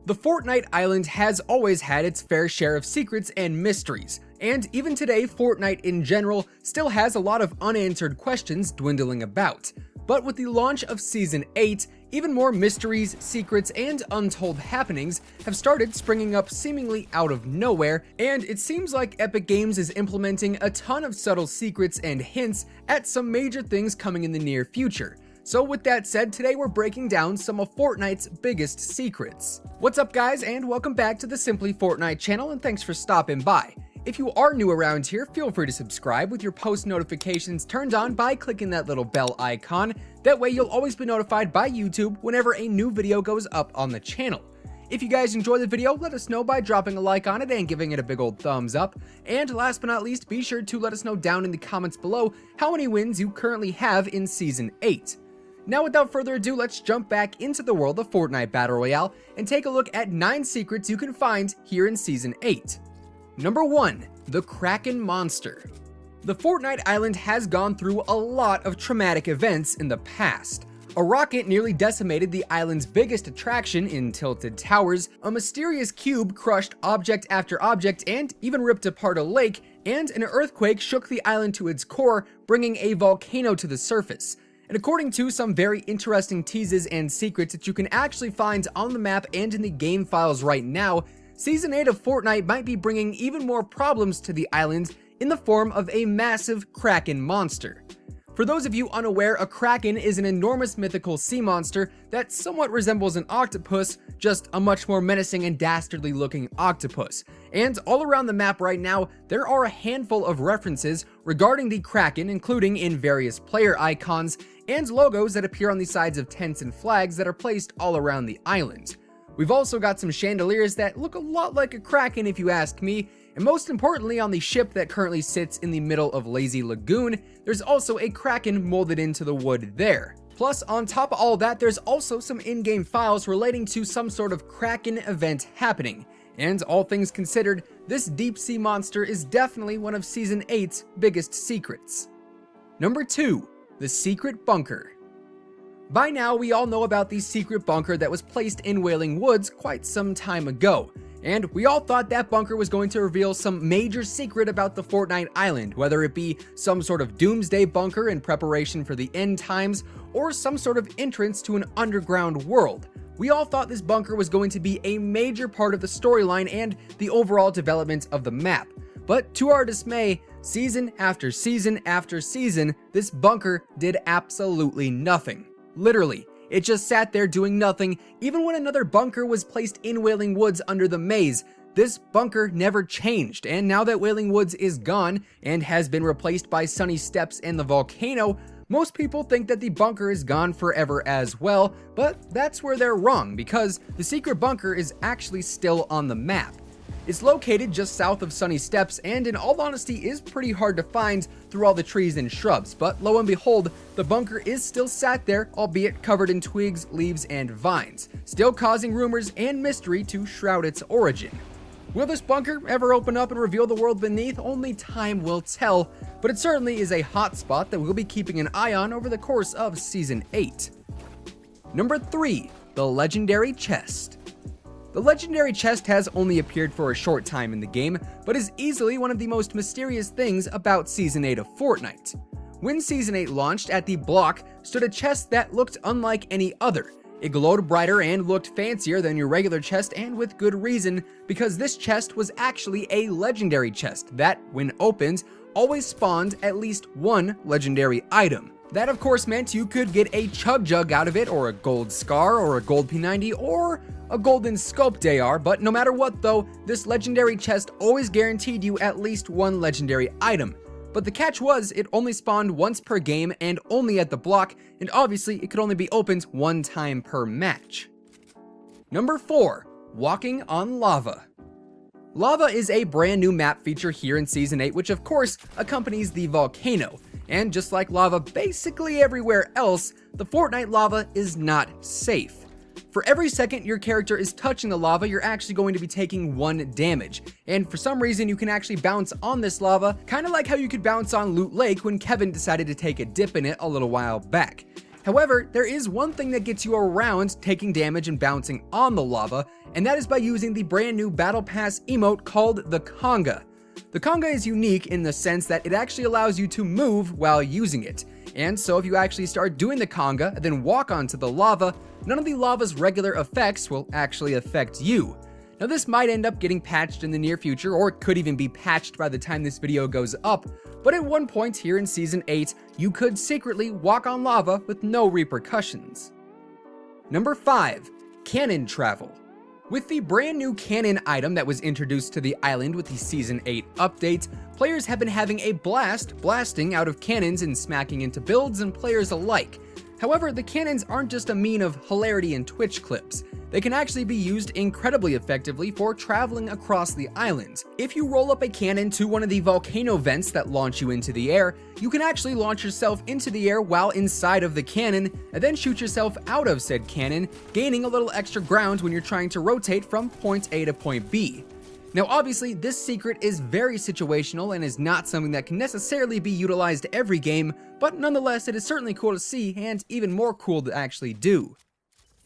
The Fortnite island has always had its fair share of secrets and mysteries, and even today Fortnite in general still has a lot of unanswered questions dwindling about. But with the launch of Season 8, even more mysteries, secrets, and untold happenings have started springing up seemingly out of nowhere, and it seems like Epic Games is implementing a ton of subtle secrets and hints at some major things coming in the near future. So with that said, today we're breaking down some of Fortnite's biggest secrets. What's up guys, and welcome back to the Simply Fortnite channel, and thanks for stopping by. If you are new around here, feel free to subscribe with your post notifications turned on by clicking that little bell icon. That way you'll always be notified by YouTube whenever a new video goes up on the channel. If you guys enjoy the video, let us know by dropping a like on it and giving it a big old thumbs up. And last but not least, be sure to let us know down in the comments below how many wins you currently have in Season 8. Now without further ado, let's jump back into the world of Fortnite Battle Royale and take a look at 9 secrets you can find here in Season 8. Number 1. The Kraken Monster. The Fortnite island has gone through a lot of traumatic events in the past. A rocket nearly decimated the island's biggest attraction in Tilted Towers, a mysterious cube crushed object after object and even ripped apart a lake, and an earthquake shook the island to its core, bringing a volcano to the surface. And according to some very interesting teases and secrets that you can actually find on the map and in the game files right now, Season 8 of Fortnite might be bringing even more problems to the island in the form of a massive Kraken monster. For those of you unaware, a Kraken is an enormous mythical sea monster that somewhat resembles an octopus, just a much more menacing and dastardly looking octopus. And all around the map right now, there are a handful of references regarding the Kraken, including in various player icons and logos that appear on the sides of tents and flags that are placed all around the island. We've also got some chandeliers that look a lot like a Kraken if you ask me, and most importantly, on the ship that currently sits in the middle of Lazy Lagoon, there's also a Kraken molded into the wood there. Plus, on top of all that, there's also some in-game files relating to some sort of Kraken event happening. And all things considered, this deep sea monster is definitely one of Season 8's biggest secrets. Number 2. The Secret Bunker. By now, we all know about the secret bunker that was placed in Wailing Woods quite some time ago, and we all thought that bunker was going to reveal some major secret about the Fortnite island, whether it be some sort of doomsday bunker in preparation for the end times, or some sort of entrance to an underground world. We all thought this bunker was going to be a major part of the storyline and the overall development of the map. But to our dismay, season after season after season, this bunker did absolutely nothing. Literally, it just sat there doing nothing. Even when another bunker was placed in Wailing Woods under the maze, this bunker never changed. And now that Wailing Woods is gone and has been replaced by Sunny Steps and the volcano, most people think that the bunker is gone forever as well, but that's where they're wrong, because the secret bunker is actually still on the map. It's located just south of Sunny Steps, and in all honesty is pretty hard to find through all the trees and shrubs, but lo and behold, the bunker is still sat there, albeit covered in twigs, leaves, and vines, still causing rumors and mystery to shroud its origin. Will this bunker ever open up and reveal the world beneath? Only time will tell, but it certainly is a hot spot that we'll be keeping an eye on over the course of Season 8. Number 3. The Legendary Chest. The Legendary Chest has only appeared for a short time in the game, but is easily one of the most mysterious things about Season 8 of Fortnite. When Season 8 launched, at the block stood a chest that looked unlike any other. It glowed brighter and looked fancier than your regular chest, and with good reason, because this chest was actually a legendary chest that, when opened, always spawned at least one legendary item. That of course meant you could get a Chug Jug out of it, or a gold scar, or a gold P90, or a golden scoped AR, but no matter what though, this legendary chest always guaranteed you at least one legendary item. But the catch was, it only spawned once per game and only at the block, and obviously it could only be opened one time per match. Number 4. Walking on Lava. Lava is a brand new map feature here in Season 8, which of course accompanies the volcano. And just like lava basically everywhere else, the Fortnite lava is not safe. For every second your character is touching the lava, you're actually going to be taking 1 damage. And for some reason, you can actually bounce on this lava, kind of like how you could bounce on Loot Lake when Kevin decided to take a dip in it a little while back. However, there is one thing that gets you around taking damage and bouncing on the lava, and that is by using the brand new Battle Pass emote called the Conga. The Conga is unique in the sense that it actually allows you to move while using it, and so if you actually start doing the Conga and then walk onto the lava, none of the lava's regular effects will actually affect you. Now this might end up getting patched in the near future, or it could even be patched by the time this video goes up, but at one point here in Season 8, you could secretly walk on lava with no repercussions. Number 5. Cannon Travel. With the brand new cannon item that was introduced to the island with the Season 8 update, players have been having a blast blasting out of cannons and smacking into builds and players alike. However, the cannons aren't just a mean of hilarity and Twitch clips. They can actually be used incredibly effectively for traveling across the island. If you roll up a cannon to one of the volcano vents that launch you into the air, you can actually launch yourself into the air while inside of the cannon, and then shoot yourself out of said cannon, gaining a little extra ground when you're trying to rotate from point A to point B. Now obviously, this secret is very situational and is not something that can necessarily be utilized every game, but nonetheless it is certainly cool to see and even more cool to actually do.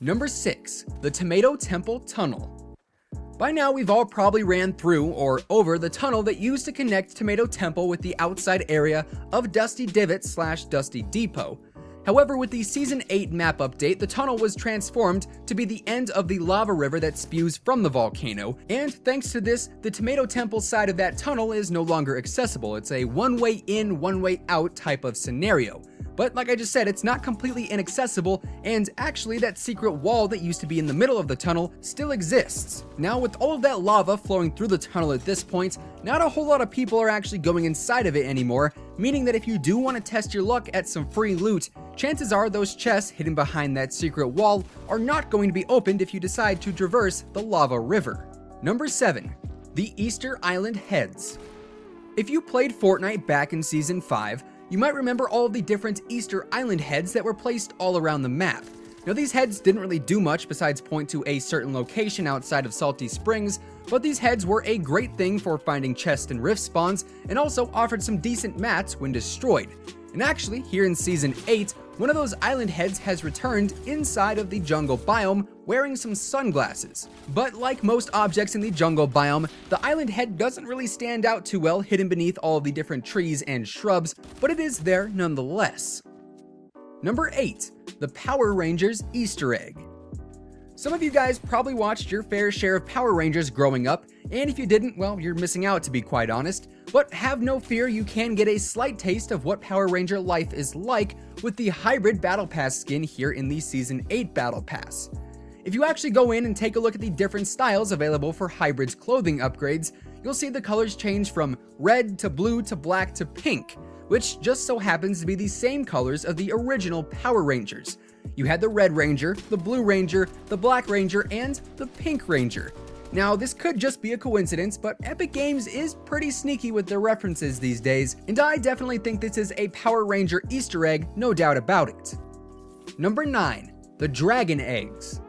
Number 6. The Tomato Temple Tunnel. By now we've all probably ran through or over the tunnel that used to connect Tomato Temple with the outside area of Dusty Divot / Dusty Depot. However, with the Season 8 map update, the tunnel was transformed to be the end of the lava river that spews from the volcano, and thanks to this, the Tomato Temple side of that tunnel is no longer accessible. It's a one-way in, one-way out type of scenario. But like I just said, it's not completely inaccessible, and actually that secret wall that used to be in the middle of the tunnel still exists. Now with all of that lava flowing through the tunnel at this point, not a whole lot of people are actually going inside of it anymore, meaning that if you do want to test your luck at some free loot, chances are those chests hidden behind that secret wall are not going to be opened if you decide to traverse the lava river. Number 7. The Easter Island Heads. If you played Fortnite back in Season 5, you might remember all of the different Easter Island heads that were placed all around the map. Now these heads didn't really do much besides point to a certain location outside of Salty Springs, but these heads were a great thing for finding chest and rift spawns, and also offered some decent mats when destroyed. And actually, here in Season 8, one of those island heads has returned inside of the jungle biome wearing some sunglasses. But like most objects in the jungle biome, the island head doesn't really stand out too well hidden beneath all of the different trees and shrubs, but it is there nonetheless. Number 8. The Power Rangers Easter Egg. Some of you guys probably watched your fair share of Power Rangers growing up, and if you didn't, well, you're missing out to be quite honest. But have no fear, you can get a slight taste of what Power Ranger life is like with the Hybrid Battle Pass skin here in the Season 8 Battle Pass. If you actually go in and take a look at the different styles available for Hybrid's clothing upgrades, you'll see the colors change from red to blue to black to pink, which just so happens to be the same colors of the original Power Rangers. You had the Red Ranger, the Blue Ranger, the Black Ranger, and the Pink Ranger. Now, this could just be a coincidence, but Epic Games is pretty sneaky with their references these days, and I definitely think this is a Power Ranger Easter egg, no doubt about it. Number 9. The Dragon Eggs.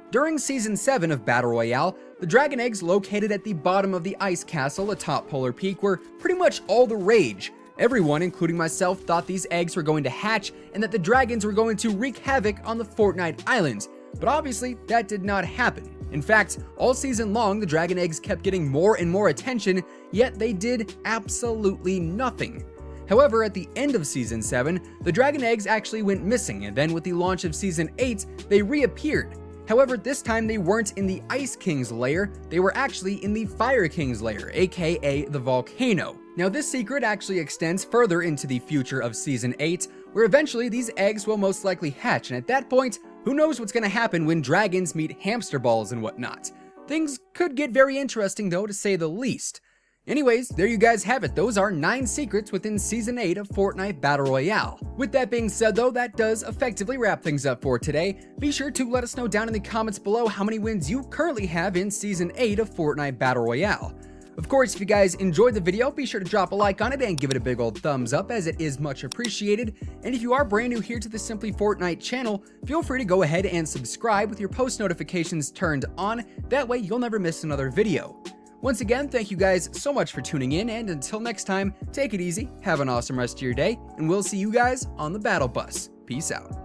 During Season 7 of Battle Royale, the Dragon Eggs located at the bottom of the ice castle atop Polar Peak were pretty much all the rage. Everyone, including myself, thought these eggs were going to hatch and that the dragons were going to wreak havoc on the Fortnite islands, but obviously that did not happen. In fact, all season long the dragon eggs kept getting more and more attention, yet they did absolutely nothing. However, at the end of Season 7, the dragon eggs actually went missing, and then with the launch of Season 8, they reappeared. However, this time they weren't in the Ice King's lair, they were actually in the Fire King's lair, aka the volcano. Now this secret actually extends further into the future of Season 8, where eventually these eggs will most likely hatch, and at that point, who knows what's gonna happen when dragons meet hamster balls and whatnot. Things could get very interesting though, to say the least. Anyways, there you guys have it. Those are 9 secrets within Season 8 of Fortnite Battle Royale. With that being said though, that does effectively wrap things up for today. Be sure to let us know down in the comments below how many wins you currently have in Season 8 of Fortnite Battle Royale. Of course, if you guys enjoyed the video, be sure to drop a like on it and give it a big old thumbs up, as it is much appreciated. And if you are brand new here to the Simply Fortnite channel, feel free to go ahead and subscribe with your post notifications turned on. That way you'll never miss another video. Once again, thank you guys so much for tuning in, and until next time, take it easy, have an awesome rest of your day, and we'll see you guys on the battle bus. Peace out.